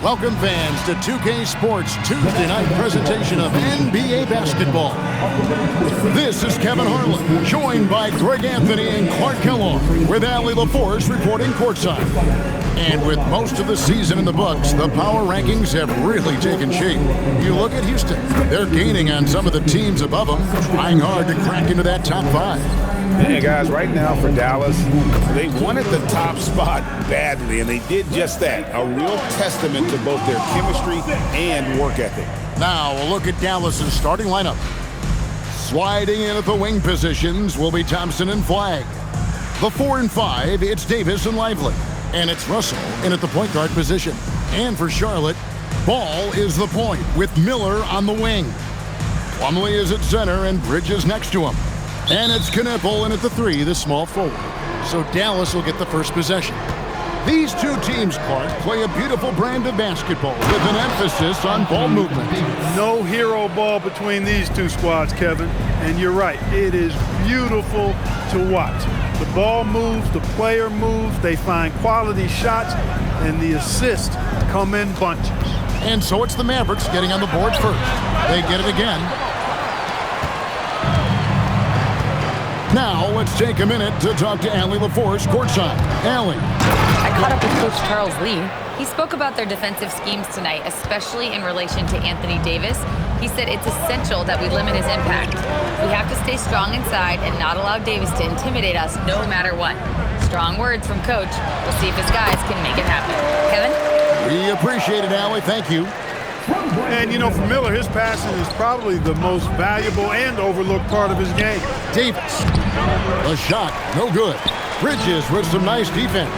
Welcome fans to 2K Sports Tuesday night presentation of NBA basketball. This is Kevin Harlan, joined by Greg Anthony and Clark Kellogg, with Allie LaForce reporting courtside. And with most of the season in the books, the power rankings have really taken shape. You look at Houston, they're gaining on some of the teams above them, trying hard to crack into that top 5. Hey guys, right now for Dallas, they wanted the top spot badly, and they did just that. A real testament to both their chemistry and work ethic. Now a look at Dallas's starting lineup. Sliding in at the wing positions will be Thompson and Flagg. The 4 and 5, it's Davis and Lively. And it's Russell in at the point guard position. And for Charlotte, Ball is the point with Miller on the wing. Plumlee is at center and Bridges next to him. And it's Knipple in at the 3, the small forward. So Dallas will get the first possession. These two teams, Clark, play a beautiful brand of basketball with an emphasis on ball movement. No hero ball between these two squads, Kevin. And you're right, it is beautiful to watch. The ball moves, the player moves, they find quality shots, and the assists come in bunches. And so it's the Mavericks getting on the board first. They get it again. Now let's take a minute to talk to Allie LaForce courtside. Allie. I caught up with Coach Charles Lee. He spoke about their defensive schemes tonight, especially in relation to Anthony Davis. He said it's essential that we limit his impact. We have to stay strong inside and not allow Davis to intimidate us no matter what. Strong words from Coach. We'll see if his guys can make it happen. Kevin? We appreciate it, Allie. Thank you. And, you know, for Miller, his passing is probably the most valuable and overlooked part of his game. Davis. A shot. No good. Bridges with some nice defense.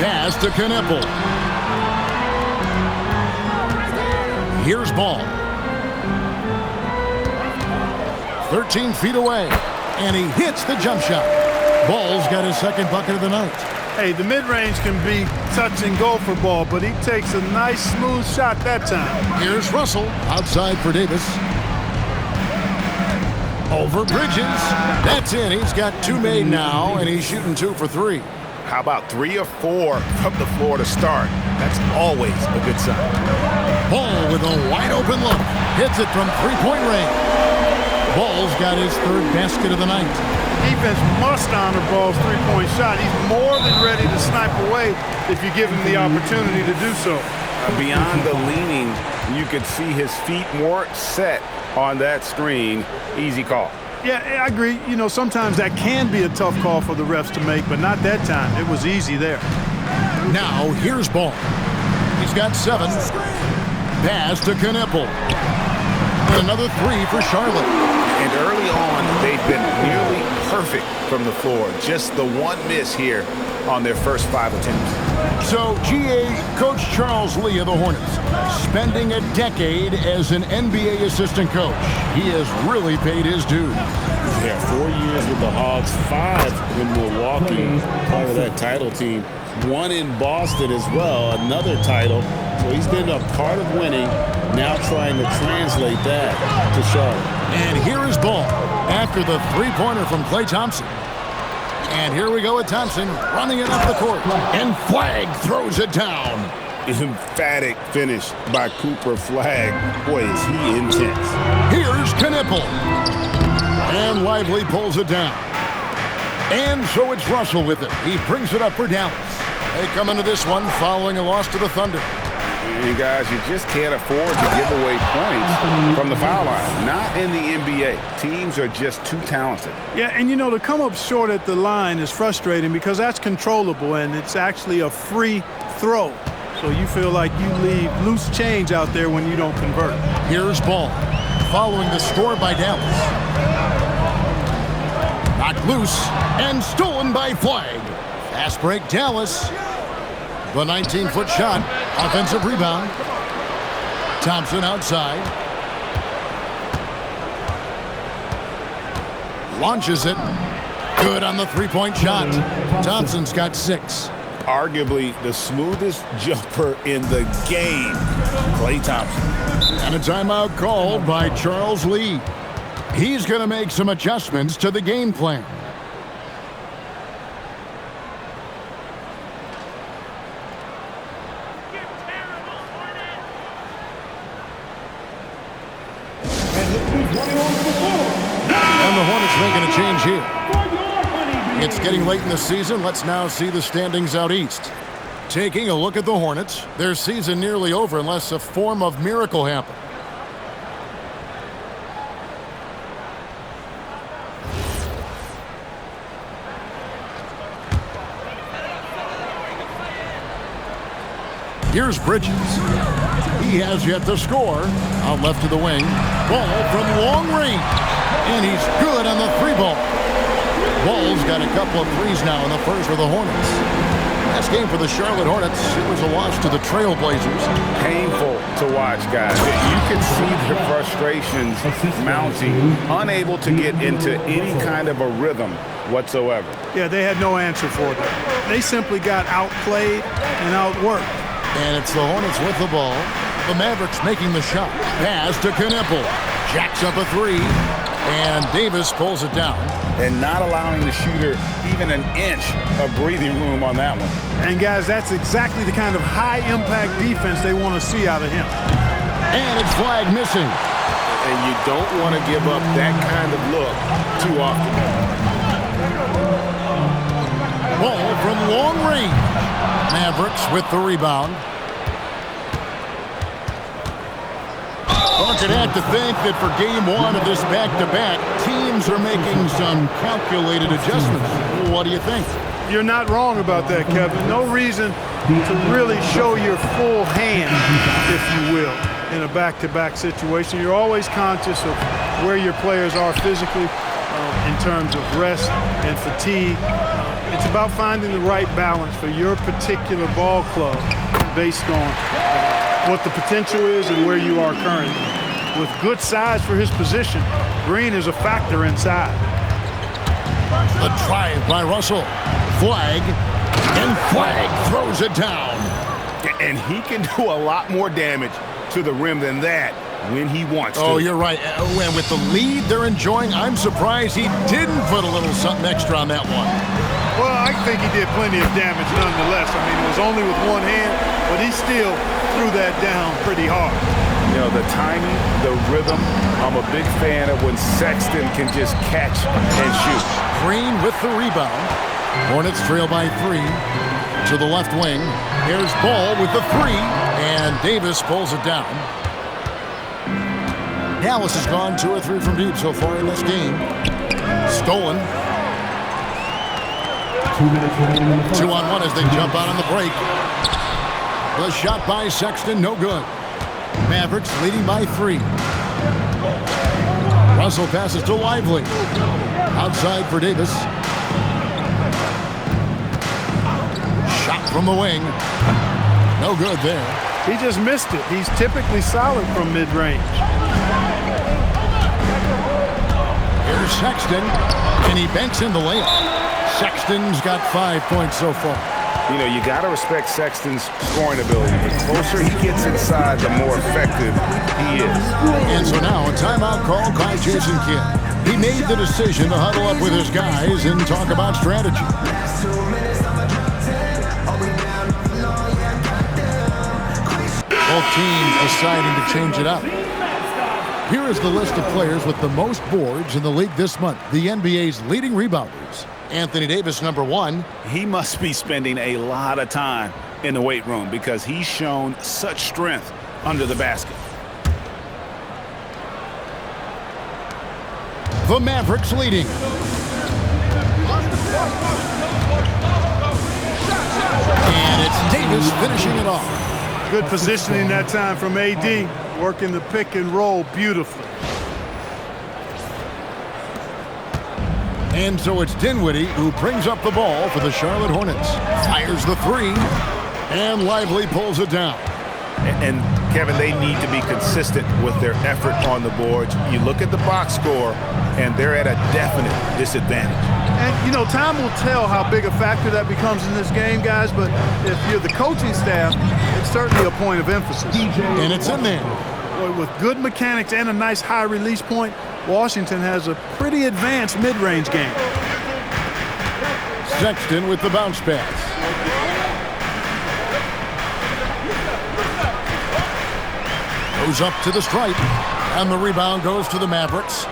Pass to Knipple. Here's Ball. 13 feet away. And he hits the jump shot. Ball's got his second bucket of the night. Hey, the mid-range can be touch and go for Ball, but he takes a nice, smooth shot that time. Here's Russell outside for Davis. Over Bridges. That's in. He's got 2 made now, and he's shooting 2 for 3. How about 3 or 4 from the floor to start? That's always a good sign. Ball with a wide open look. Hits it from 3-point range. Ball's got his 3rd basket of the night. Defense must honor Ball's 3-point shot. He's more than ready to snipe away if you give him the opportunity to do so. Beyond the leaning, you could see his feet more set on that screen. Easy call. Yeah, I agree. You know, sometimes that can be a tough call for the refs to make, but not that time. It was easy there. Now, here's Ball. He's got 7. Pass to Knipple. Another 3 for Charlotte. And early on, they've been nearly perfect from the floor. Just the one miss here on their first 5 attempts. So, GA, Coach Charles Lee of the Hornets, spending a decade as an NBA assistant coach. He has really paid his dues. Yeah, 4 years with the Hawks, 5 in Milwaukee, part of that title team. 1 in Boston as well, another title. So he's been a part of winning, now trying to translate that to Charlotte. And here is Ball after the 3-pointer from Klay Thompson. And here we go with Thompson running it up the court. And Flagg throws it down. Emphatic finish by Cooper Flagg. Boy, is he intense. Here's Knipple. And Lively pulls it down. And so it's Russell with it. He brings it up for Dallas. They come into this one following a loss to the Thunder. And guys, you just can't afford to give away points from the foul line. Not in the NBA. Teams are just too talented. Yeah, and you know, to come up short at the line is frustrating because that's controllable and it's actually a free throw. So you feel like you leave loose change out there when you don't convert. Here's Ball following the score by Dallas. Knocked loose and stolen by Flagg. Fast break Dallas. The 19-foot shot. Offensive rebound. Thompson outside. Launches it. Good on the 3-point shot. Thompson's got 6. Arguably the smoothest jumper in the game, Klay Thompson. And a timeout called by Charles Lee. He's going to make some adjustments to the game plan. And the Hornets making a change here. It's getting late in the season. Let's now see the standings out east. Taking a look at the Hornets, their season nearly over unless a form of miracle happened. Here's Bridges. He has yet to score. Out left to the wing. Ball from long range. And he's good on the three ball. Ball's got a couple of threes now in the first for the Hornets. Last game for the Charlotte Hornets, it was a loss to the Trailblazers. Painful to watch, guys. You can see the frustrations mounting, unable to get into any kind of a rhythm whatsoever. Yeah, they had no answer for them. They simply got outplayed and outworked. And it's the Hornets with the ball. The Mavericks making the shot. Pass to Knippel. Jacks up a three. And Davis pulls it down. And not allowing the shooter even an inch of breathing room on that one. And, guys, that's exactly the kind of high-impact defense they want to see out of him. And it's Flagg missing. And you don't want to give up that kind of look too often. Ball from long range. Mavericks with the rebound. You'd have to think that for game one of this back-to-back, teams are making some calculated adjustments. What do you think? You're not wrong about that, Kevin. No reason to really show your full hand, if you will, in a back-to-back situation. You're always conscious of where your players are physically in terms of rest and fatigue. It's about finding the right balance for your particular ball club based on what the potential is and where you are currently. With good size for his position, Green is a factor inside. The drive by Russell. Flagg. And Flagg throws it down. And he can do a lot more damage to the rim than that when he wants to. Oh, you're right. And with the lead they're enjoying, I'm surprised he didn't put a little something extra on that one. Well, I think he did plenty of damage nonetheless. I mean, it was only with one hand, but he still threw that down pretty hard. You know, the timing, the rhythm, I'm a big fan of when Sexton can just catch and shoot. Green with the rebound. Hornets trail by 3 to the left wing. Here's Ball with the 3, and Davis pulls it down. Dallas has gone 2 or 3 from deep so far in this game. Stolen. 2-on-1 as they jump out on the break. The shot by Sexton, no good. Mavericks leading by 3. Russell passes to Lively. Outside for Davis. Shot from the wing. No good there. He just missed it. He's typically solid from mid-range. Here's Sexton, and he banks in the layup. Sexton's got 5 points so far. You know, you got to respect Sexton's scoring ability. The closer he gets inside, the more effective he is. And so now a timeout call by Jason Kidd. He made the decision to huddle up with his guys and talk about strategy. Both teams deciding to change it up. Here is the list of players with the most boards in the league this month. The NBA's leading rebounders. Anthony Davis, number 1. He must be spending a lot of time in the weight room because he's shown such strength under the basket. The Mavericks leading. And it's Davis finishing it off. Good positioning that time from AD, working the pick and roll beautifully. And so it's Dinwiddie who brings up the ball for the Charlotte Hornets. Fires the 3, and Lively pulls it down. And Kevin, they need to be consistent with their effort on the boards. You look at the box score, and they're at a definite disadvantage. And, you know, time will tell how big a factor that becomes in this game, guys, but if you're the coaching staff, it's certainly a point of emphasis. And it's in there. Boy, with good mechanics and a nice high release point, Washington has a pretty advanced mid-range game. Sexton with the bounce pass. Goes up to the stripe. And the rebound goes to the Mavericks.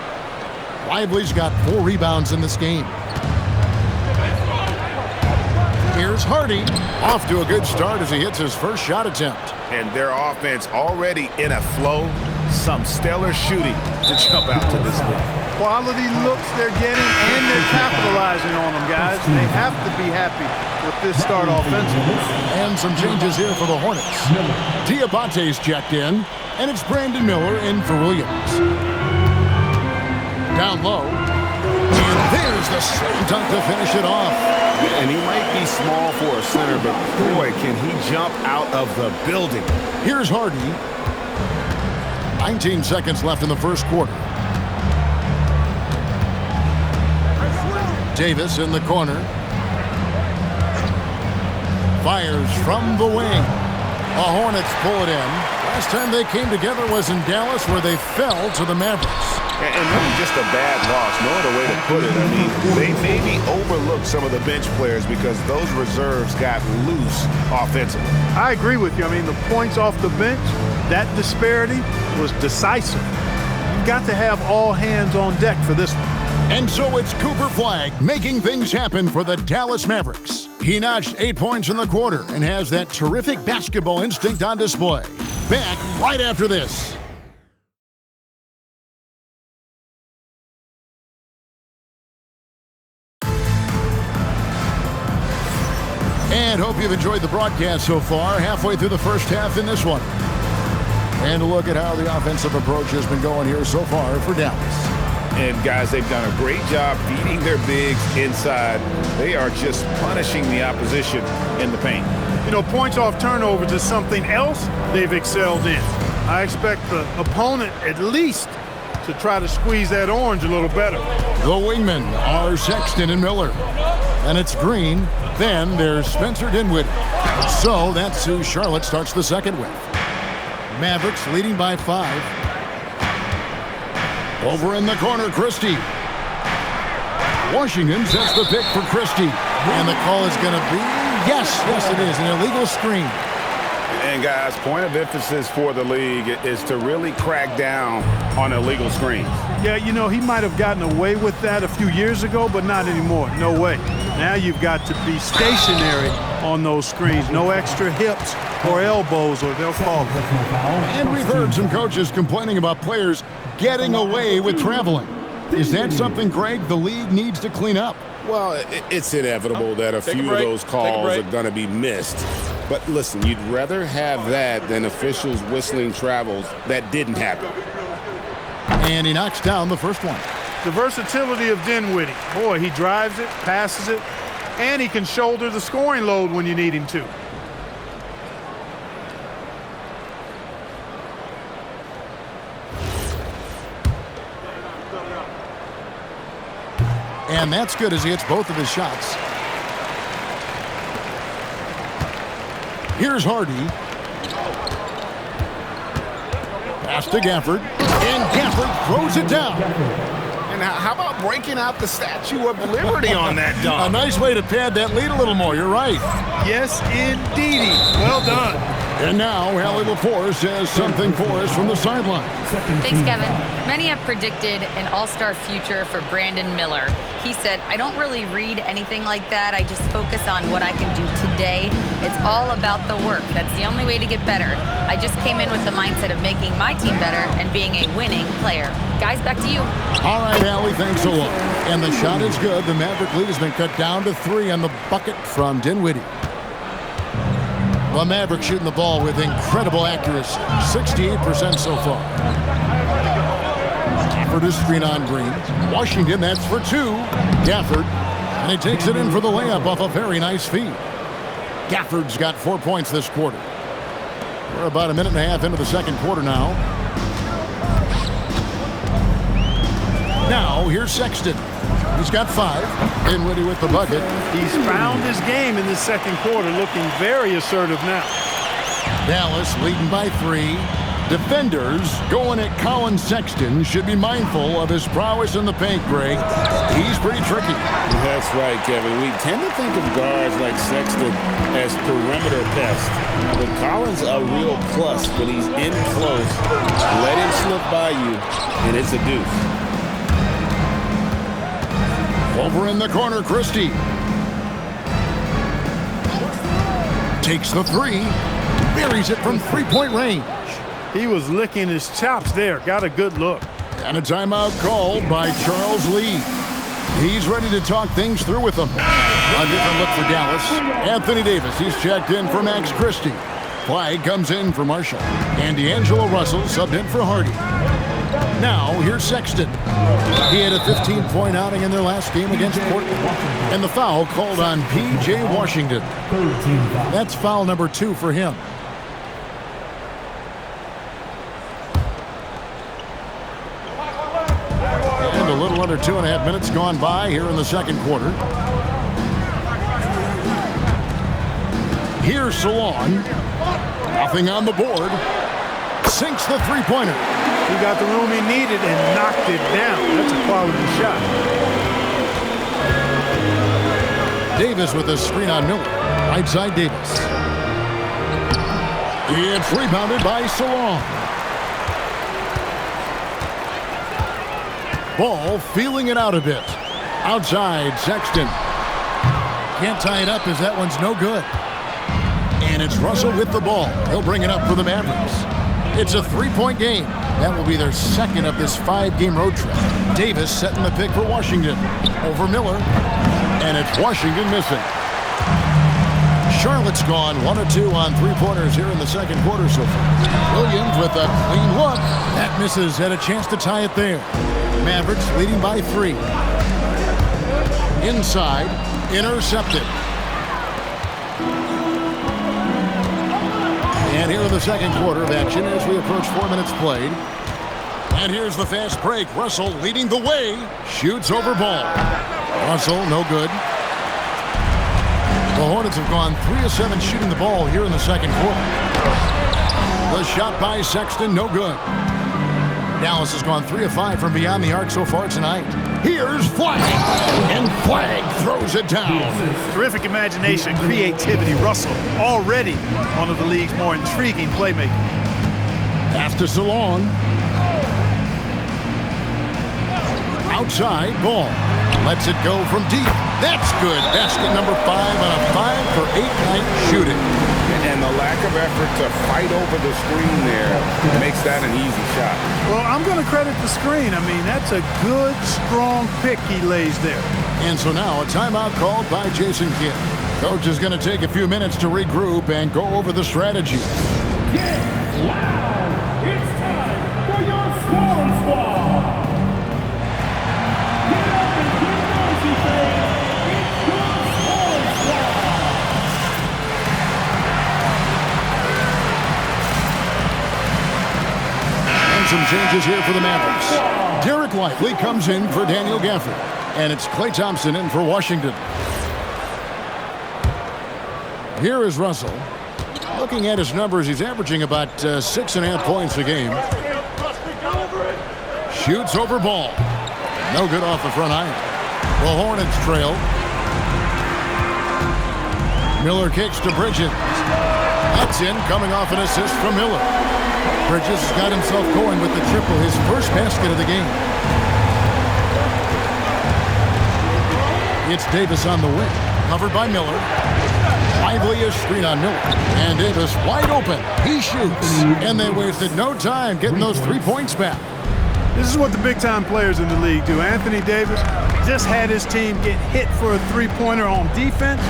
Lively's got 4 rebounds in this game. Here's Hardy. Off to a good start as he hits his first shot attempt. And their offense already in a flow. Some stellar shooting to jump out to this league. Quality looks they're getting, and they're capitalizing on them, guys. They have to be happy with this start offensively. And some changes here for the Hornets. Diabate's checked in, and it's Brandon Miller in for Williams. Down low. And there's the slam dunk to finish it off. And he might be small for a center, but boy, can he jump out of the building. Here's Hardy. 19 seconds left in the first quarter. Davis in the corner. Fires from the wing. The Hornets pull it in. Last time they came together was in Dallas, where they fell to the Mavericks. And maybe just a bad loss, no other way to put it. I mean, they maybe overlooked some of the bench players because those reserves got loose offensively. I agree with you. I mean, the points off the bench, that disparity was decisive. You've got to have all hands on deck for this one. And so it's Cooper Flagg making things happen for the Dallas Mavericks. He notched 8 points in the quarter and has that terrific basketball instinct on display. Back right after this. And hope you've enjoyed the broadcast so far, halfway through the first half in this one. And a look at how the offensive approach has been going here so far for Dallas. And guys, they've done a great job feeding their bigs inside. They are just punishing the opposition in the paint. You know, points off turnovers is something else they've excelled in. I expect the opponent at least to try to squeeze that orange a little better. The wingmen are Sexton and Miller. And it's Green. Then there's Spencer Dinwiddie. So that's who Charlotte starts the second with. Mavericks leading by 5. Over in the corner, Christie. Washington sets the pick for Christie. And the call is going to be, yes, it is, an illegal screen. And guys, point of emphasis for the league is to really crack down on illegal screens. Yeah, you know, he might have gotten away with that a few years ago, but not anymore. No way. Now you've got to be stationary on those screens. No extra hips or elbows, or they'll call it. And we've heard some coaches complaining about players getting away with traveling. Is that something, Greg, the league needs to clean up? Well, it's inevitable that a few of those calls are going to be missed. But listen, you'd rather have that than officials whistling travels that didn't happen. And he knocks down the first one. The versatility of Dinwiddie. Boy, he drives it, passes it, and he can shoulder the scoring load when you need him to. And that's good as he hits both of his shots. Here's Hardy. Pass to Gafford. And Gafford throws it down. And how about breaking out the Statue of Liberty on that dunk? A nice way to pad that lead a little more. You're right. Yes, indeedy. Well done. And now, Allie Lepore says something for us from the sideline. Thanks, Kevin. Many have predicted an all-star future for Brandon Miller. He said, I don't really read anything like that. I just focus on what I can do today. It's all about the work. That's the only way to get better. I just came in with the mindset of making my team better and being a winning player. Guys, back to you. All right, Allie, thanks a lot. And the shot is good. The Maverick lead has been cut down to 3 on the bucket from Dinwiddie. The Mavericks shooting the ball with incredible accuracy. 68% so far. Gafford is screen on Green. Washington, that's for 2. Gafford. And he takes it in for the layup off a very nice feed. Gafford's got 4 points this quarter. We're about a minute and a half into the second quarter now. Now, here's Sexton. He's got 5. Dinwiddie with the bucket. He's found his game in the second quarter, looking very assertive now. Dallas leading by 3. Defenders going at Colin Sexton should be mindful of his prowess in the paint, Greg. He's pretty tricky. That's right, Kevin. We tend to think of guards like Sexton as perimeter pests. But Collins a real plus when he's in close. Let him slip by you, and it's a deuce. Over in the corner, Christie. Takes the three. Buries it from three-point range. He was licking his chops there. Got a good look. And a timeout called by Charles Lee. He's ready to talk things through with them. A different look for Dallas. Anthony Davis, he's checked in for Max Christie. Flagg comes in for Marshall. And DeAngelo Russell subbed in for Hardy. Now, here's Sexton. He had a 15-point outing in their last game against Portland. And the foul called on P.J. Washington. That's foul number 2 for him. And a little under 2.5 minutes gone by here in the second quarter. Here's Salon. Nothing on the board. Sinks the three-pointer. He got the room he needed and knocked it down. That's a quality shot. Davis with a screen on Miller. Right side Davis. It's rebounded by Salon. Ball feeling it out a bit. Outside Sexton. Can't tie it up as that one's no good. And it's Russell with the ball. He'll bring it up for the Mavericks. It's a 3-point game. That will be their second of this 5-game road trip. Davis setting the pick for Washington. Over Miller. And it's Washington missing. Charlotte's gone 1 of 2 on 3-pointers here in the second quarter so far. Williams with a clean look. That misses. Had a chance to tie it there. Mavericks leading by 3. Inside. Intercepted. And here in the second quarter of action as we approach 4 minutes played. And here's the fast break. Russell leading the way. Shoots over ball. Russell, no good. The Hornets have gone 3 of 7 shooting the ball here in the second quarter. The shot by Sexton, no good. Dallas has gone 3 of 5 from beyond the arc so far tonight. Here's Flagg. And Flagg throws it down. Terrific imagination, creativity. Russell already one of the league's more intriguing playmakers. Pass to Salon. Outside ball. Lets it go from deep. That's good. Basket number 5 on a 5-for-8 night shooting. And the lack of effort to fight over the screen there makes that an easy shot. Well, I'm going to credit the screen. I mean, that's a good, strong pick he lays there. And so now a timeout called by Jason Kidd. Coach is going to take a few minutes to regroup and go over the strategy. Get loud! It's time for your scoring squad! Get up and get noisy, fans! It's your scoring squad! And some changes here for the Mavericks. Derek Lively comes in for Daniel Gafford. And it's Klay Thompson in for Washington. Here is Russell. Looking at his numbers, he's averaging about 6.5 points a game. Shoots over ball. No good off the front iron. The Hornets trail. Miller kicks to Bridges. That's in, coming off an assist from Miller. Bridges has got himself going with the triple, his first basket of the game. It's Davis on the wing, covered by Miller. Lively a screen on Miller. And Davis wide open. He shoots. And they wasted no time getting those 3 points back. This is what the big-time players in the league do. Anthony Davis just had his team get hit for a three-pointer on defense.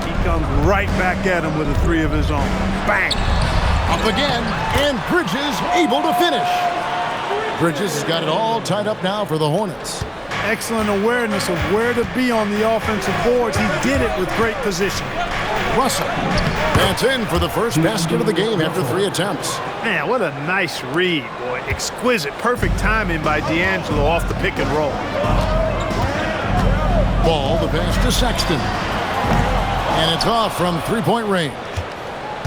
He comes right back at him with a 3 of his own. Bang! Up again, and Bridges able to finish. Bridges has got it all tied up now for the Hornets. Excellent awareness of where to be on the offensive boards. He did it with great position. Russell. That's in for the first basket of the game after 3 attempts. Man, what a nice read, boy. Exquisite, perfect timing by DeAngelo off the pick and roll. Ball, the pass to Sexton. And it's off from 3-point range.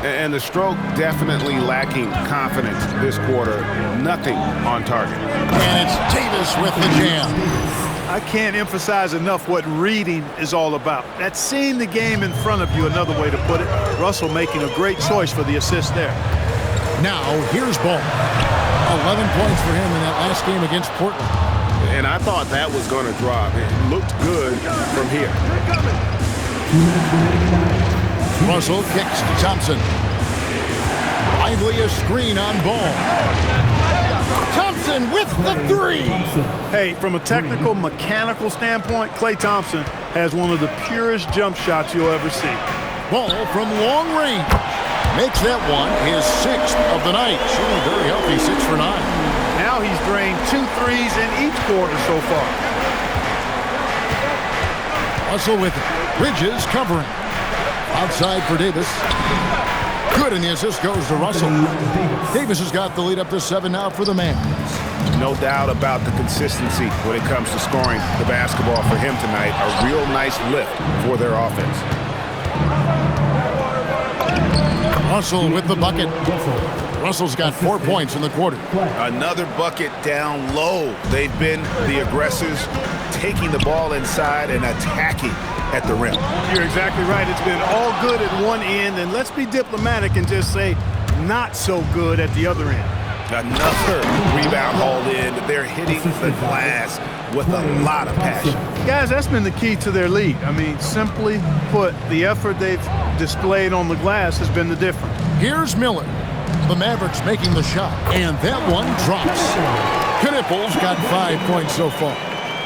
And the stroke definitely lacking confidence this quarter. Nothing on target. And it's Davis with the jam. I can't emphasize enough what reading is all about. That's seeing the game in front of you, another way to put it. Russell making a great choice for the assist there. Now, here's Ball. 11 points for him in that last game against Portland. And I thought that was going to drop. It looked good from here. Russell kicks to Thompson. Lively a screen on Ball. Thompson with the three. Hey, from a technical, mechanical standpoint, Klay Thompson has one of the purest jump shots you'll ever see. Ball from long range. Makes that one his 6th of the night. Shooting very healthy, 6 for 9. Now he's drained 2 threes in each quarter so far. Russell with it. Bridges covering. Outside for Davis. Good, and the assist goes to Russell. Davis has got the lead up to 7 now for the Mavs. No doubt about the consistency when it comes to scoring the basketball for him tonight. A real nice lift for their offense. Russell with the bucket. Russell's got 4 points in the quarter. Another bucket down low. They've been the aggressors, taking the ball inside and attacking at the rim. You're exactly right. It's been all good at one end, and let's be diplomatic and just say not so good at the other end. Another rebound hauled in. They're hitting the glass with a lot of passion. Guys, that's been the key to their lead. I mean, simply put, the effort they've displayed on the glass has been the difference. Here's Miller. The Mavericks making the shot, and that one drops. Knipples got 5 points so far.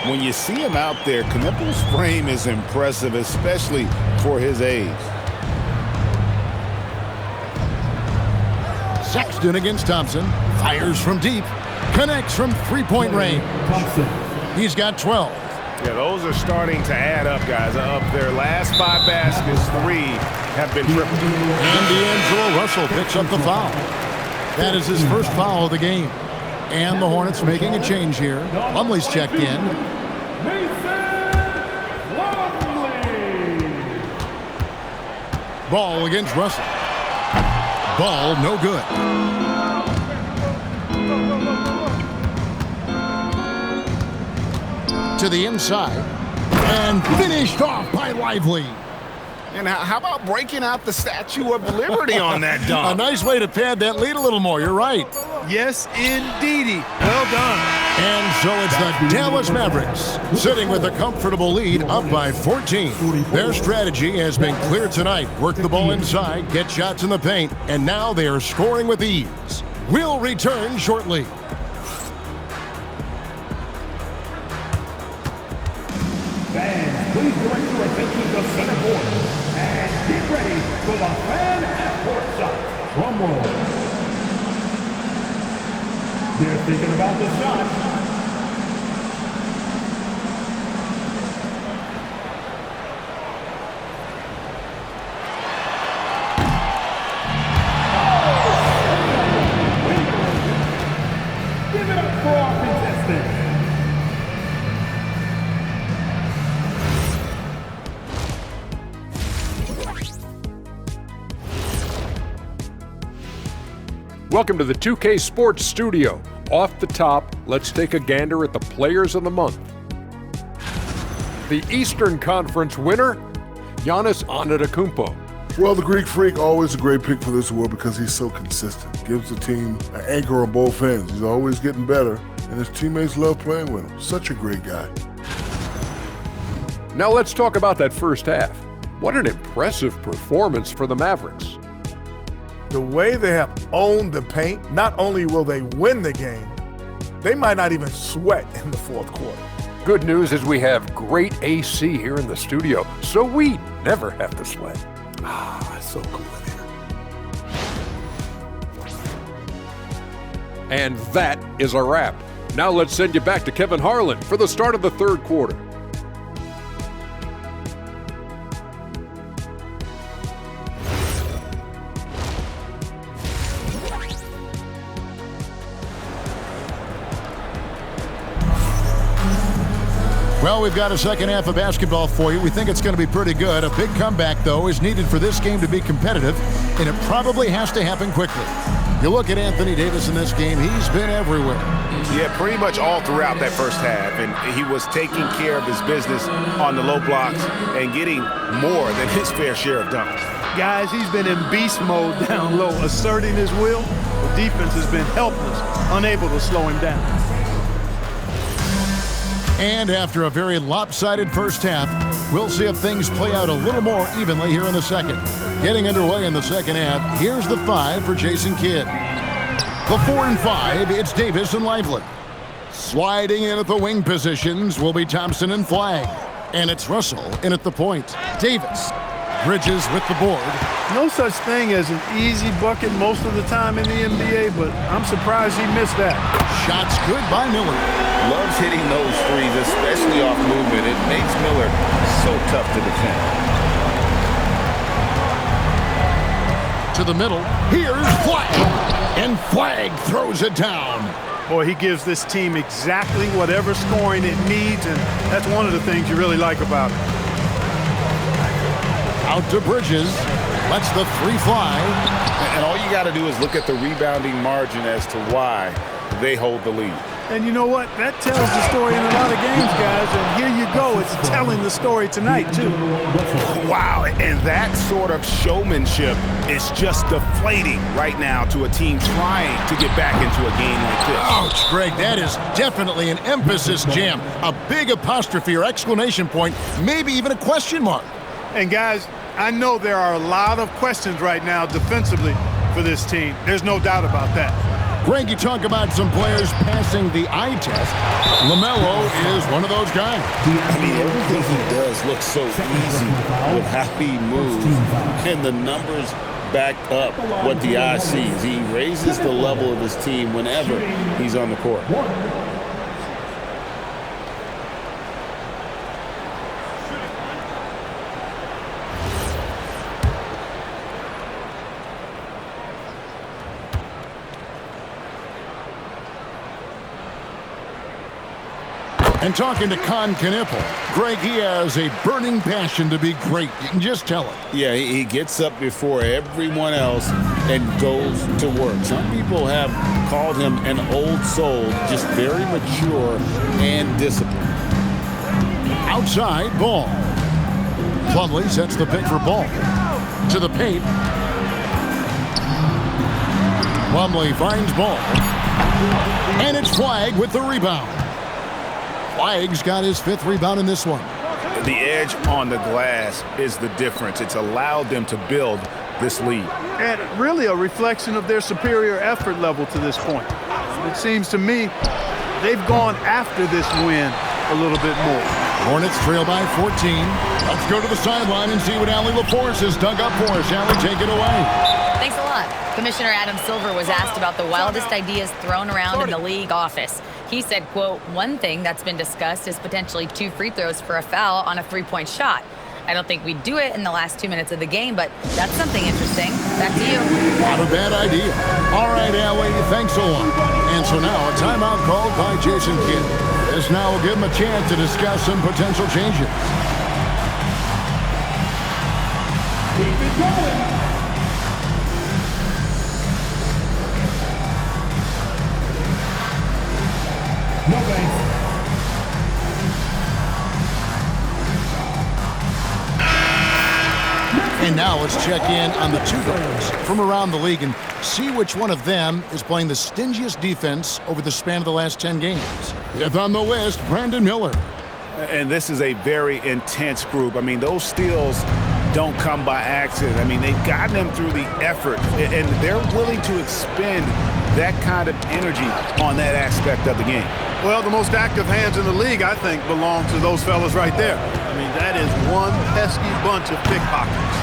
When you see him out there, Knipples' frame is impressive, especially for his age. Sexton against Thompson. Fires from deep. Connects from three-point range. He's got 12. Yeah, those are starting to add up, guys. Up their last 5 baskets, 3 have been triple. And DeAngelo Russell picks up the foul. That is his first foul of the game. And the Hornets making a change here. Lumley's checked in. Ball against Russell. Ball no good. To the inside. And finished off by Lively. And how about breaking out the Statue of Liberty on that dunk? A nice way to pad that lead a little more. You're right. Yes, indeedy. Well done. And so it's the Dallas Mavericks sitting with a comfortable lead up by 14. Their strategy has been clear tonight. Work the ball inside, get shots in the paint, and now they are scoring with ease. We'll return shortly. Fans, please direct your attention to center court and get ready for the fan at courtside. Drum roll. They're thinking about the shot. Give it up for our contestants. Welcome to the 2K Sports Studio. Off the top, let's take a gander at the Players of the Month. The Eastern Conference winner, Giannis Antetokounmpo. Well, the Greek Freak, always a great pick for this award because he's so consistent. Gives the team an anchor on both ends. He's always getting better, and his teammates love playing with him. Such a great guy. Now let's talk about that first half. What an impressive performance for the Mavericks. The way they have owned the paint, not only will they win the game, they might not even sweat in the fourth quarter. Good news is we have great AC here in the studio, so we never have to sweat. It's so cool in here. And that is a wrap. Now let's send you back to Kevin Harlan for the start of the third quarter. Well, we've got a second half of basketball for you. We think it's going to be pretty good. A big comeback, though, is needed for this game to be competitive. and it probably has to happen quickly. You look at Anthony Davis in this game, he's been everywhere. Yeah, pretty much all throughout that first half, and he was taking care of his business on the low blocks and getting more than his fair share of dunks. Guys, he's been in beast mode down low, asserting his will. The defense has been helpless, unable to slow him down. And after a very lopsided first half, we'll see if things play out a little more evenly here in the second. Getting underway in the second half, here's the 5 for Jason Kidd. The 4 and 5, it's Davis and Lively. Sliding in at the wing positions will be Thompson and Flagg. And it's Russell in at the point. Davis. Bridges with the board. No such thing as an easy bucket most of the time in the NBA, but I'm surprised he missed that. Shots good by Miller. Loves hitting those threes, especially off movement. It makes Miller so tough to defend. To the middle. Here's Flagg. And Flagg throws it down. Boy, he gives this team exactly whatever scoring it needs, and that's one of the things you really like about it. Out to Bridges. Lets the 3 fly. And all you got to do is look at the rebounding margin as to why they hold the lead. And you know what? That tells the story in a lot of games, guys. And here you go. It's telling the story tonight, too. Wow. And that sort of showmanship is just deflating right now to a team trying to get back into a game like this. Ouch, Greg. That is definitely an emphasis jam. A big apostrophe or exclamation point, maybe even a question mark. And, guys, I know there are a lot of questions right now defensively for this team. There's no doubt about that. Greg, you talk about some players passing the eye test. LaMelo is one of those guys. I mean, everything he does looks so easy with how he moves. And the numbers back up what the eye sees. He raises the level of his team whenever he's on the court. And talking to Con Knippel, Greg, he has a burning passion to be great. You can just tell it. Yeah, he gets up before everyone else and goes to work. Some people have called him an old soul, just very mature and disciplined. Outside, Ball. Plumlee sets the pick for Ball. To the paint. Plumlee finds Ball. And it's Flagg with the rebound. Flagg's got his 5th rebound in this one. The edge on the glass is the difference. It's allowed them to build this lead. And really a reflection of their superior effort level to this point. It seems to me they've gone after this win a little bit more. Hornets trail by 14. Let's go to the sideline and see what Allie LaForce has dug up for us. Allie, take it away. Thanks a lot. Commissioner Adam Silver was asked about the wildest ideas thrown around in the league office. He said, quote, one thing that's been discussed is potentially 2 free throws for a foul on a 3-point shot. I don't think we'd do it in the last 2 minutes of the game, but that's something interesting. Back to you. Not a bad idea. All right, Allie, thanks a lot. And so now a timeout called by Jason Kidd. This now will give him a chance to discuss some potential changes. Keep it going. No thanks. And now let's check in on the 2 guards from around the league and see which one of them is playing the stingiest defense over the span of the last 10 games. 5th on the list, Brandon Miller. And this is a very intense group. I mean, those steals don't come by accident. I mean, they've gotten them through the effort, and they're willing to expend that kind of energy on that aspect of the game. Well, the most active hands in the league, I think, belong to those fellas right there. I mean, that is one pesky bunch of pickpockets.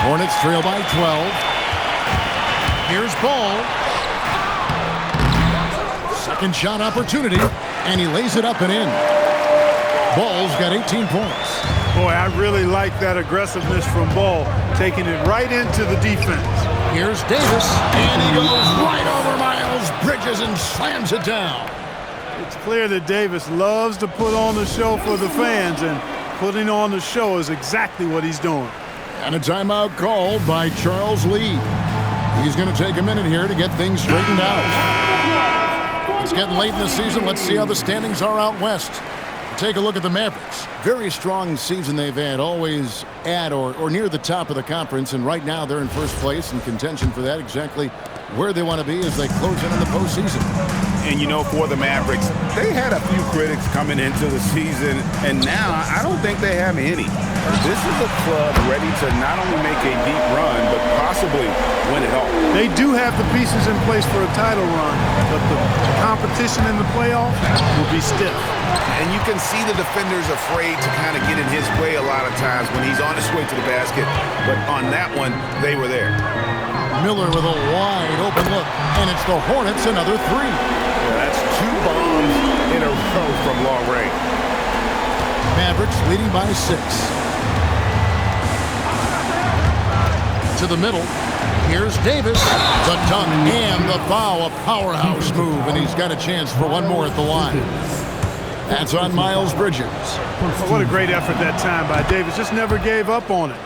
Hornets trail by 12. Here's Ball. Second shot opportunity, and he lays it up and in. Ball's got 18 points. Boy, I really like that aggressiveness from Ball, taking it right into the defense. Here's Davis, and he goes right over Miles Bridges and slams it down. It's clear that Davis loves to put on the show for the fans, and putting on the show is exactly what he's doing. And a timeout called by Charles Lee. He's going to take a minute here to get things straightened out. It's getting late in the season. Let's see how the standings are out west. Take a look at the Mavericks. Very strong season they've had, always at or near the top of the conference, and right now they're in first place in contention for that, exactly where they want to be as they close in on the postseason. And, you know, for the Mavericks, they had a few critics coming into the season, and now I don't think they have any. This is a club ready to not only make a deep run, but possibly win it all. They do have the pieces in place for a title run, but the competition in the playoffs will be stiff. And you can see the defenders afraid to kind of get in his way a lot of times when he's on his way to the basket. But on that one, they were there. Miller with a wide open look, and it's the Hornets another three. Yeah, that's 2 bombs in a row from long range. Mavericks leading by 6. To the middle. Here's Davis. The dunk and the foul. A powerhouse move, and he's got a chance for one more at the line. That's on Miles Bridges. What a great effort that time by Davis. Just never gave up on it.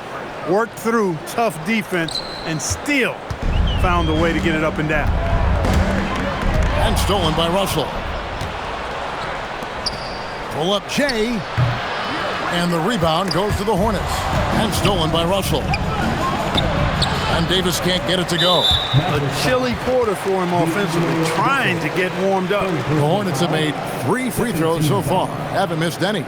Worked through tough defense and still found a way to get it up and down. And stolen by Russell. Pull up Jay. And the rebound goes to the Hornets. And stolen by Russell. And Davis can't get it to go. A chilly quarter for him offensively, trying to get warmed up. The Hornets have made 3 free throws so far. Haven't missed any.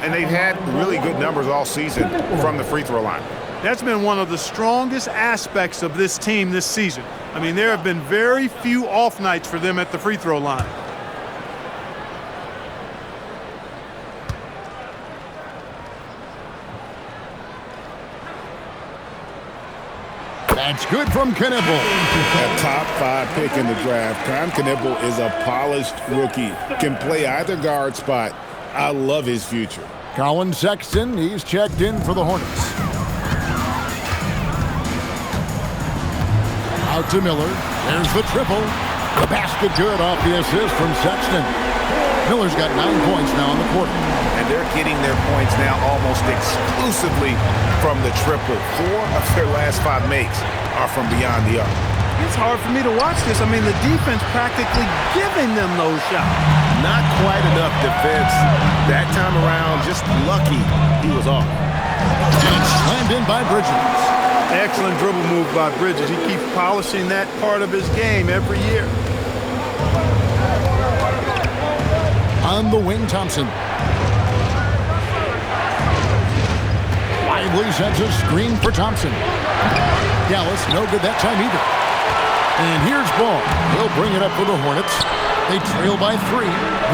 And they've had really good numbers all season from the free throw line. That's been one of the strongest aspects of this team this season. I mean, there have been very few off nights for them at the free throw line. That's good from Knipple. A top 5 pick in the draft. Knipple is a polished rookie. Can play either guard spot. I love his future. Colin Sexton, he's checked in for the Hornets. Out to Miller. There's the triple. The basket good off the assist from Sexton. Miller's got 9 points now in the quarter. And they're getting their points now almost exclusively from the triple. 4 of their last 5 makes are from beyond the arc. It's hard for me to watch this. I mean, the defense practically giving them those shots. Not quite enough defense that time around. Just lucky he was off. And it's slammed in by Bridges. Excellent dribble move by Bridges. He keeps polishing that part of his game every year. On the wing, Thompson. Lively sends a screen for Thompson. Dallas, no good that time either. And here's Ball. He'll bring it up for the Hornets. They trail by 3.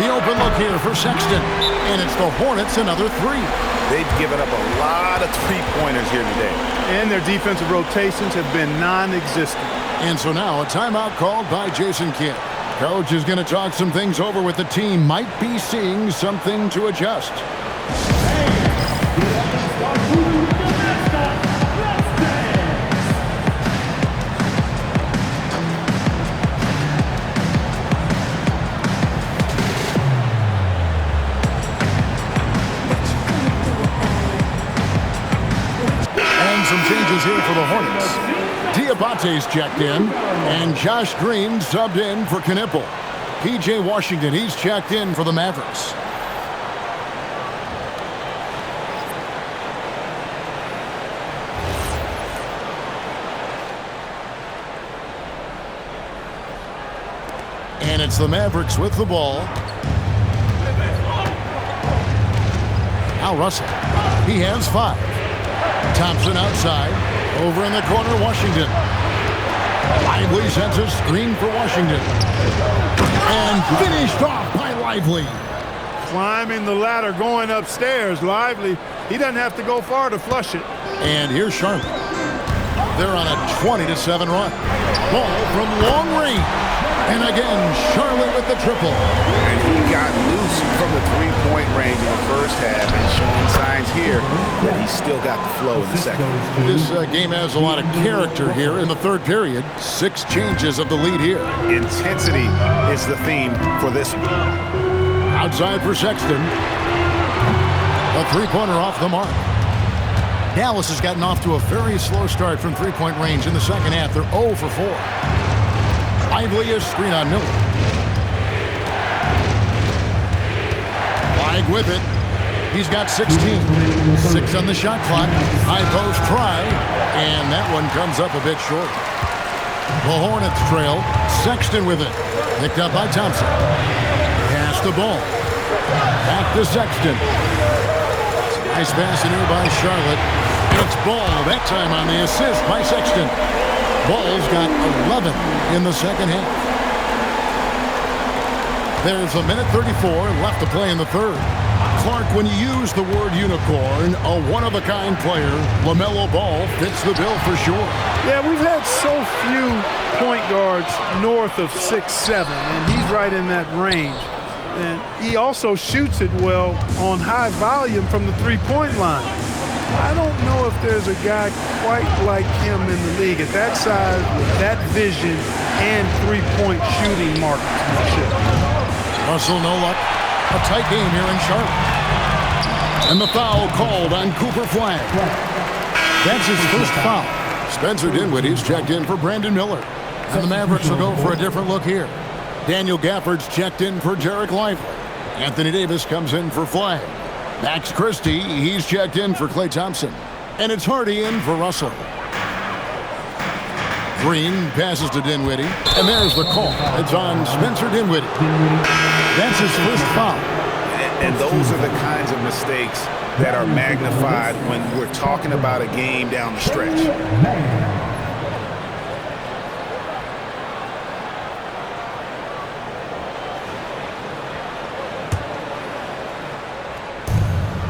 The open look here for Sexton. And it's the Hornets another 3. They've given up a lot of 3-pointers here today. And their defensive rotations have been non-existent. And so now a timeout called by Jason Kidd. Coach is going to talk some things over with the team. Might be seeing something to adjust. And some changes here for the Hornets. Diabate's checked in, and Josh Green subbed in for Knipple. P.J. Washington, he's checked in for the Mavericks. And it's the Mavericks with the ball. Now Russell, he has 5. Thompson outside. Over in the corner, Washington. Lively sends a screen for Washington. And finished off by Lively. Climbing the ladder, going upstairs. Lively, he doesn't have to go far to flush it. And here's Charlotte. They're on a 20-7 run. Ball from long range. And again, Charlotte with the triple. And he got loose from the 3-point range in the first half and showing signs here that he's still got the flow in the second. This game has a lot of character here in the third period. 6 changes of the lead here. Intensity is the theme for this one. Outside for Sexton. A 3-pointer off the mark. Dallas has gotten off to a very slow start from three-point range in the second half. They're 0 for 4. Lively is screen on Miller. Flagg with it. He's got 16. 6 on the shot clock. High post try. And that one comes up a bit short. The Hornets trail. Sexton with it. Picked up by Thompson. Pass the ball. Back to Sexton. Nice pass in here by Charlotte. And it's Ball, that time on the assist by Sexton. Ball's got 11 in the second half. There's a minute 34 left to play in the third. Clark, when you use the word unicorn, a one-of-a-kind player, LaMelo Ball fits the bill for sure. Yeah, we've had so few point guards north of 6'7", and he's right in that range. And he also shoots it well on high volume from the three-point line. I don't know if there's a guy quite like him in the league at that size, with that vision, and three-point shooting marksmanship. Russell, no luck. A tight game here in Charlotte. And the foul called on Cooper Flagg. That's his first foul. Spencer Dinwiddie's checked in for Brandon Miller. And the Mavericks will go for a different look here. Daniel Gafford's checked in for Derek Lively. Anthony Davis comes in for Flagg. Max Christie, he's checked in for Klay Thompson. And it's Hardy in for Russell. Green passes to Dinwiddie. And there's the call. It's on Spencer Dinwiddie. That's his first foul. And those are the kinds of mistakes that are magnified when we're talking about a game down the stretch.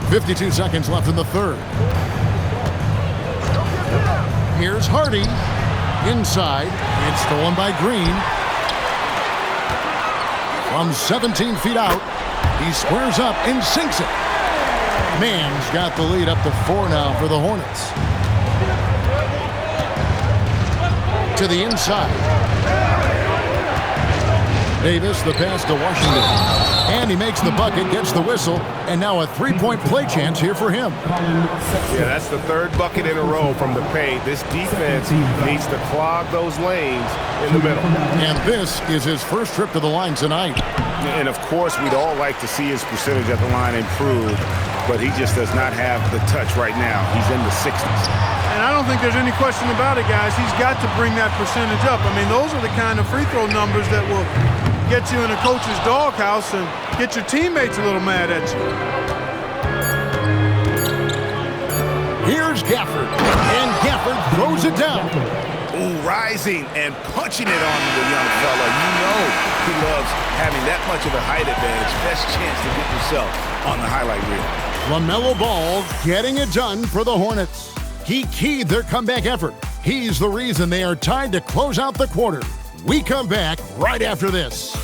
52 seconds left in the third. Here's Hardy. Inside. It's stolen by Green. From 17 feet out, he squares up and sinks it. Mann's got the lead up to 4 now for the Hornets. To the inside. Davis, the pass to Washington. And he makes the bucket, gets the whistle, and now a three-point play chance here for him. Yeah, that's the third bucket in a row from the paint. This defense needs to clog those lanes in the middle. And this is his first trip to the line tonight. And, of course, we'd all like to see his percentage at the line improve, but he just does not have the touch right now. He's in the 60s. And I don't think there's any question about it, guys. He's got to bring that percentage up. I mean, those are the kind of free throw numbers that will get you in a coach's doghouse and get your teammates a little mad at you. Here's Gafford, and Gafford throws it down. Ooh, rising and punching it on the young fella. You know he loves having that much of a height advantage. Best chance to get yourself on the highlight reel. LaMelo Ball getting it done for the Hornets. He keyed their comeback effort. He's the reason they are tied to close out the quarter. We come back right after this.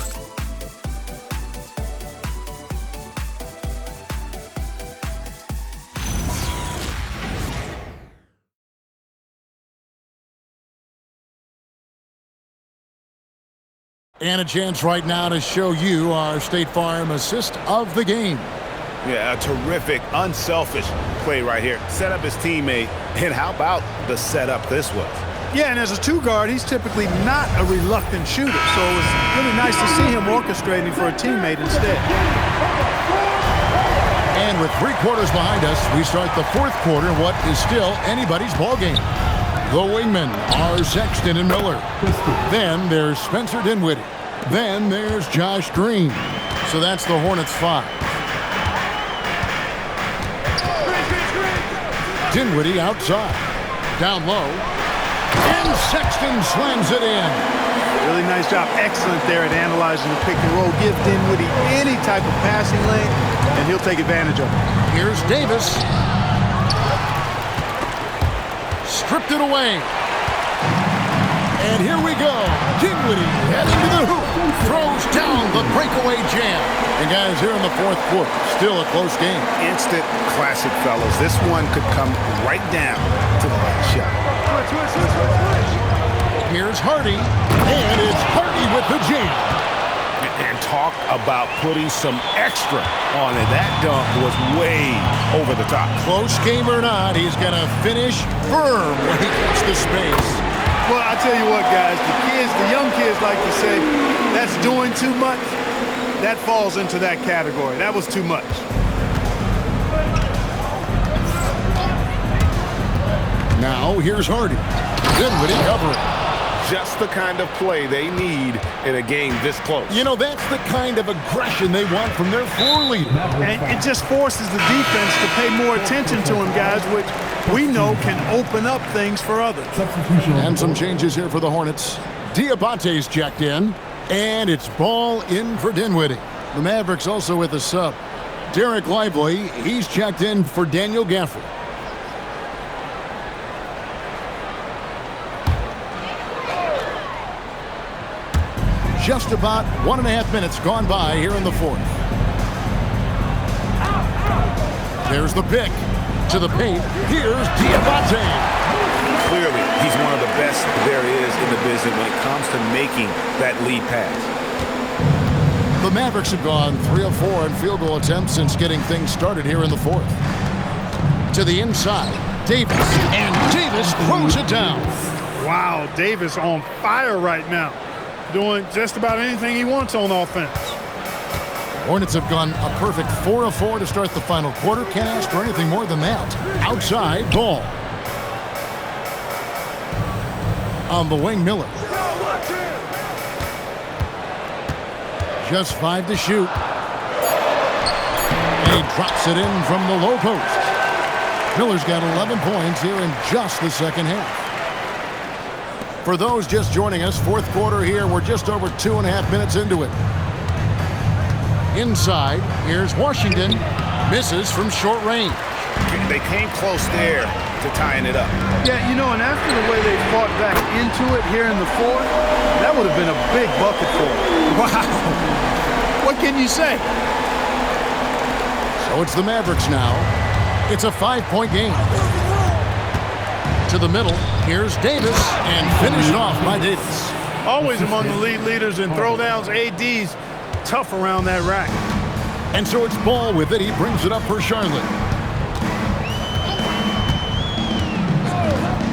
And a chance right now to show you our State Farm assist of the game. Yeah, a terrific, unselfish play right here. Set up his teammate, and how about the setup this was? Yeah, and as a two guard, he's typically not a reluctant shooter, so it's really nice to see him orchestrating for a teammate instead. And with 3 quarters behind us, we start the fourth quarter, what is still anybody's ball game. The wingmen are Sexton and Miller. Then there's Spencer Dinwiddie. Then there's Josh Green. So that's the Hornets 5. Dinwiddie outside. Down low. And Sexton slams it in. Really nice job. Excellent there at analyzing the pick and roll. Give Dinwiddie any type of passing lane, and he'll take advantage of it. Here's Davis. Stripped it away. And here we go. Dinwiddie heading to the hoop. Throws down the breakaway jam. And guys, here in the fourth quarter, still a close game. Instant classic, fellas. This one could come right down to the last shot. Here's Hardy. And it's Hardy with the jam. And talk about putting some extra on it. That dunk was way over the top. Close game or not, he's going to finish firm when he gets the space. Well, I tell you what, guys, the young kids like to say, that's doing too much. That falls into that category. That was too much. Now, here's Hardy. Dinwiddie covering. Just the kind of play they need in a game this close. You know, that's the kind of aggression they want from their floor leader. And it just forces the defense to pay more attention to him, guys, which we know can open up things for others. And some changes here for the Hornets. Diabate's checked in, and it's ball in for Dinwiddie. The Mavericks also with a sub. Derek Lively, he's checked in for Daniel Gafford. Just about 1.5 minutes gone by here in the fourth. There's the pick to the paint. Here's Diabate. Clearly, he's one of the best there is in the business when it comes to making that lead pass. The Mavericks have gone 3 of 4 in field goal attempts since getting things started here in the fourth. To the inside, Davis, and Davis throws it down. Wow, Davis on fire right now. Doing just about anything he wants on offense. Hornets have gone a perfect 4 of 4 to start the final quarter. Can't ask for anything more than that. Outside, Ball. On the wing, Miller. Just 5 to shoot. And he drops it in from the low post. Miller's got 11 points here in just the second half. For those just joining us, fourth quarter here, we're just over 2.5 minutes into it. Inside, here's Washington. Misses from short range. They came close there to tying it up. Yeah, you know, and after the way they fought back into it here in the fourth, that would have been a big bucket for them. Wow. What can you say? So it's the Mavericks now. It's a 5-point game. To the middle, here's Davis, and finished off by Davis. Always among the lead leaders in throwdowns. AD's tough around that rack. And so it's Ball with it. He brings it up for Charlotte.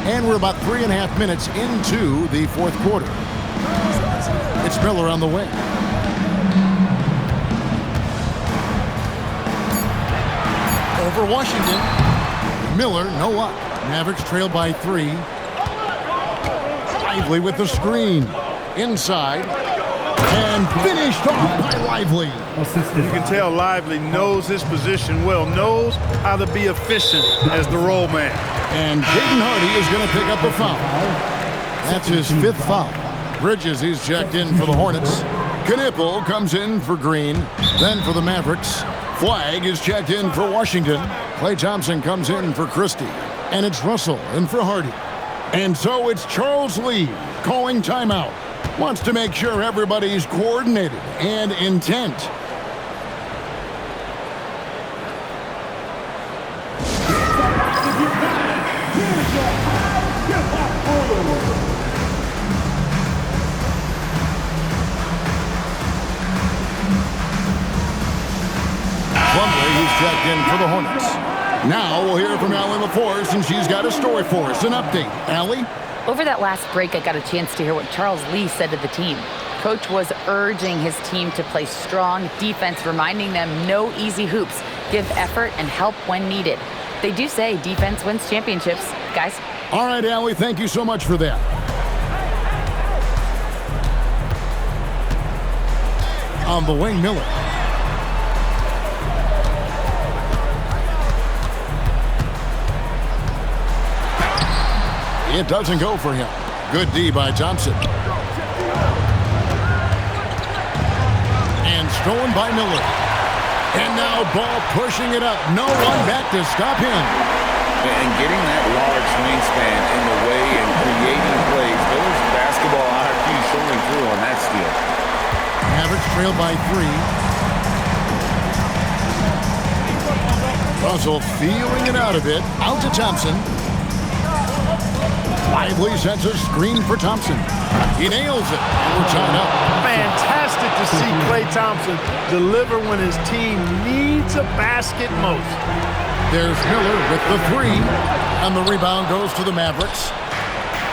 And we're about 3.5 minutes into the fourth quarter. It's Miller on the wing. Over Washington. Miller, no luck. Mavericks trail by 3. Lively with the screen. Inside. And finished off by Lively. You can tell Lively knows his position well, knows how to be efficient as the roll man. And Jaden Hardy is going to pick up a foul. That's his 5th foul. Bridges, he's checked in for the Hornets. Knipple comes in for Green. Then for the Mavericks, Flagg is checked in for Washington. Klay Thompson comes in for Christie. And it's Russell in for Hardy. And so it's Charles Lee calling timeout. Wants to make sure everybody's coordinated and intent. Plumlee, he's checked in for the Hornets. Now we'll hear from Allie LaForce, and she's got a story for us. An update. Allie? Over that last break, I got a chance to hear what Charles Lee said to the team. Coach was urging his team to play strong defense, reminding them no easy hoops, give effort, and help when needed. They do say defense wins championships, guys. All right, Allie, thank you so much for that. On the wing, Miller. It doesn't go for him. Good D by Thompson. And stolen by Miller. And now Ball pushing it up. No one back to stop him. And getting that large wingspan in the way and creating plays. Those basketball IQ showing through on that steal. Mavericks trail by 3. Russell feeling it out a bit. Out to Thompson. Lively sets a screen for Thompson. He nails it, and we're tied up. Fantastic to see Klay Thompson deliver when his team needs a basket most. There's Miller with the three, and the rebound goes to the Mavericks.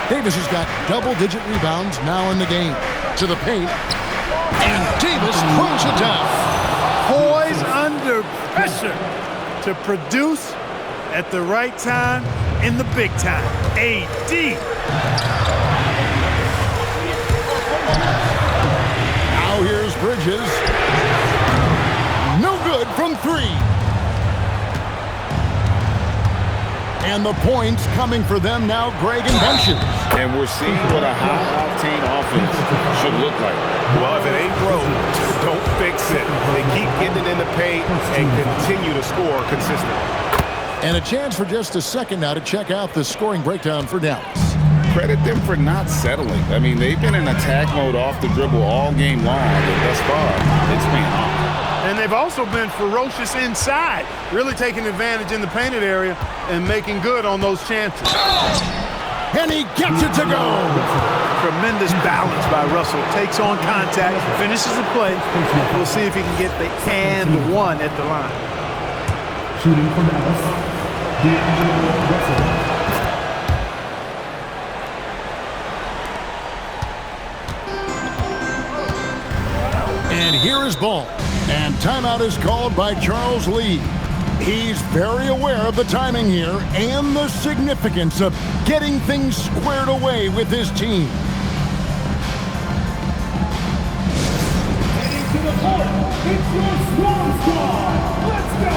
Davis has got double-digit rebounds now in the game. To the paint, and Davis throws it down. Poise under pressure to produce at the right time in the big time. AD. Now here's Bridges. No good from three. And the points coming for them now, Greg and Benches. And we're seeing what a high-octane offense should look like. Well, if it ain't broke, don't fix it. They keep getting it in the paint and continue to score consistently. And a chance for just a second now to check out the scoring breakdown for Dallas. Credit them for not settling. I mean, they've been in attack mode off the dribble all game long, and thus far, it's been on. And they've also been ferocious inside, really taking advantage in the painted area and making good on those chances. And he gets it to go. Tremendous balance by Russell. Takes on contact, finishes the play. We'll see if he can get the and one at the line. Shooting for Dallas, DeAngelo Russell. And here is ball. And timeout is called by Charles Lee. He's very aware of the timing here and the significance of getting things squared away with his team. Heading to the court, it's your strong squad. Let's go!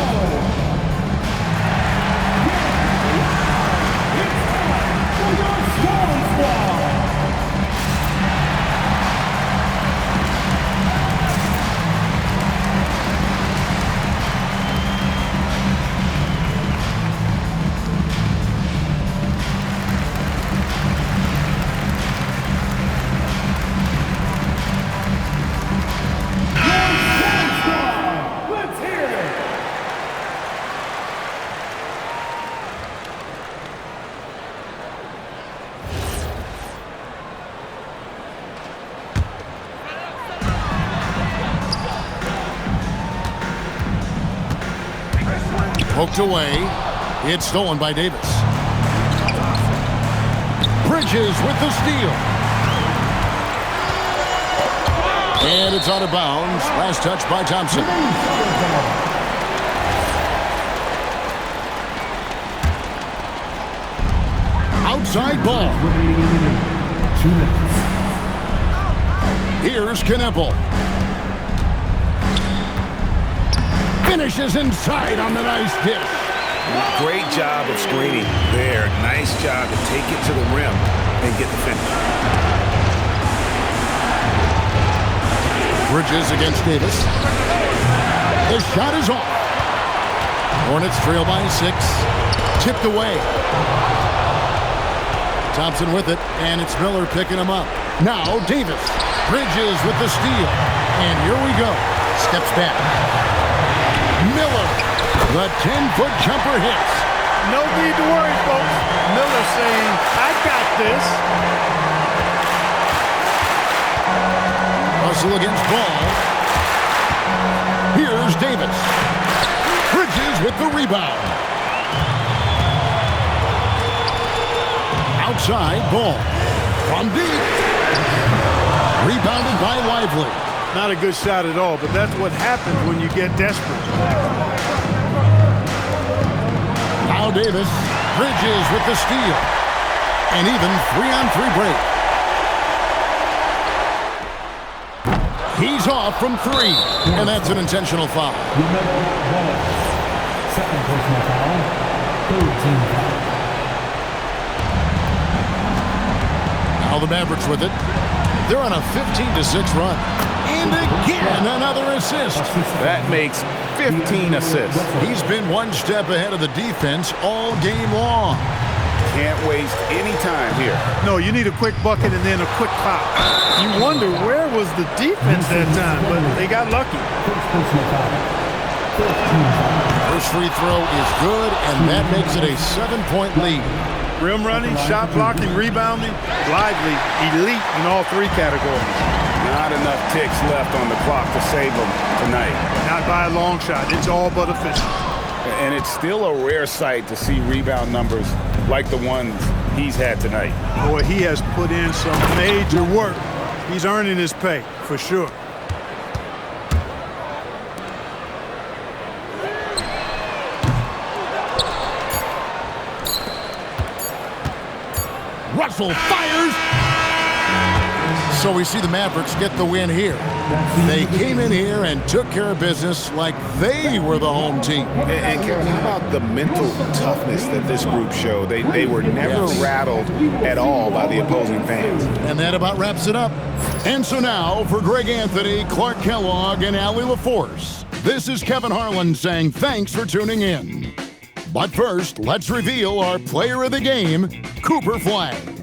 It's time for your strong squad. Poked away. It's stolen by Davis. Bridges with the steal. And it's out of bounds. Last touch by Thompson. Outside ball. Here's Knepple. Finishes inside on the nice dish. Great job of screening there. Nice job to take it to the rim and get the finish. Bridges against Davis. The shot is off. Hornets trail by 6. Tipped away. Thompson with it, and it's Miller picking him up. Now Davis. Bridges with the steal. And here we go. Steps back. Miller, the 10-foot jumper hits. No need to worry, folks. Miller saying, I got this. Russell against ball. Here's Davis. Bridges with the rebound. Outside ball. From deep. Rebounded by Lively. Not a good shot at all, but that's what happens when you get desperate. Now Davis, Bridges with the steal. And even 3-on-3 break. He's off from 3, and that's an intentional foul. Second personal foul, third team foul. Now the Mavericks with it. They're on a 15-6 run. And again, another assist. That makes 15 assists. He's been one step ahead of the defense all game long. Can't waste any time here. No, you need a quick bucket and then a quick pop. You wonder where was the defense that time, but they got lucky. First personal foul, fourth team foul. First free throw is good, and that makes it a 7-point lead. Rim running, shot blocking, rebounding, Lively, elite in all 3 categories. Not enough ticks left on the clock to save them tonight. Not by a long shot. It's all but official. And it's still a rare sight to see rebound numbers like the ones he's had tonight. Boy, he has put in some major work. He's earning his pay, for sure. Russell fires. So we see the Mavericks get the win here. They came in here and took care of business like they were the home team. And Kevin, how about the mental toughness that this group showed? They were never rattled at all by the opposing fans. And that about wraps it up. And so now, for Greg Anthony, Clark Kellogg, and Allie LaForce, this is Kevin Harlan saying thanks for tuning in. But first, let's reveal our player of the game, Cooper Flagg.